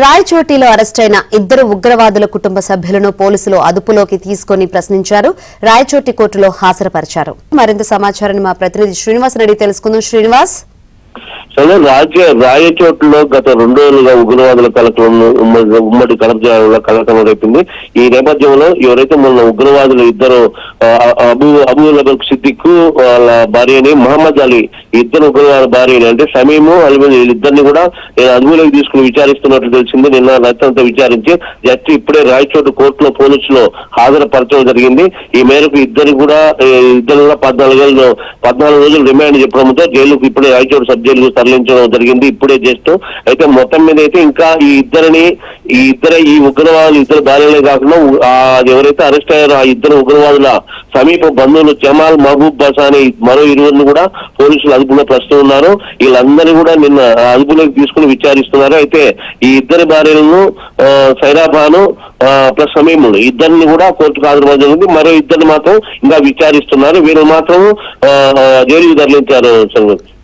రాయచోటిలో అరెస్టైన ఇద్దరు ఉగ్రవాదుల కుటుంబ సభ్యులను పోలీసులు అదుపులోకి తీసుకుని ప్రశ్నించారు. రాయచోటి కోర్టులో హాజరుపరిచారు. మరింత సమాచారాన్ని మా ప్రతినిధి శ్రీనివాస్ రెడ్డి తెలుసుకుందాం. శ్రీనివాస్, రాయచోటులో గత 2 రోజులుగా ఉగ్రవాదుల కలకలం ఉమ్మడి కడప జిల్లాలో కలకలం రేపింది. ఈ నేపథ్యంలో ఎవరైతే మొన్న ఉగ్రవాదులు ఇద్దరు అబూ లబక్ సిద్దిక్ వాళ్ళ భార్యని, మహమ్మద్ అలీ ఇద్దరు ఉగ్రవాద భార్యని అంటే సమీము అల్బనీ వీళ్ళిద్దరిని కూడా అదుపులోకి తీసుకుని విచారిస్తున్నట్లు తెలిసింది. నిన్న రాత్రంతా విచారించి జస్ట్ ఇప్పుడే రాయచోటు కోర్టులో పోలీసులు హాజరుపరచడం జరిగింది. ఈ మేరకు ఇద్దరు కూడా 14 రోజులు రిమాండ్ చెప్పడంతో జైలుకు ఇప్పుడే రాయచోటు సబ్ జైలుకు తరలించడం జరిగింది. ఇప్పుడే జస్ట్ అయితే మొత్తం మీద అయితే ఇంకా ఈ ఉగ్రవాదులు ఇద్దరు భార్యలే కాకుండా ఎవరైతే అరెస్ట్ అయ్యారో ఆ ఇద్దరు ఉగ్రవాదుల సమీప బంధువులు జమాల్, మహబూబ్ బాషా అనే మరో 20 కూడా పోలీసులు అదుపులో ప్రస్తుతం ఉన్నారు. వీళ్ళందరినీ కూడా నిన్న అదుపులోకి తీసుకుని విచారిస్తున్నారు. అయితే ఈ ఇద్దరి భార్యలను సైరాబాను ప్లస్ సమీములు ఇద్దరిని కూడా కోర్టుకు హాజరుపరచడం జరిగింది. మరో ఇద్దరిని మాత్రం ఇంకా విచారిస్తున్నారు. వీళ్ళు మాత్రం జైలుకు తరలించారు.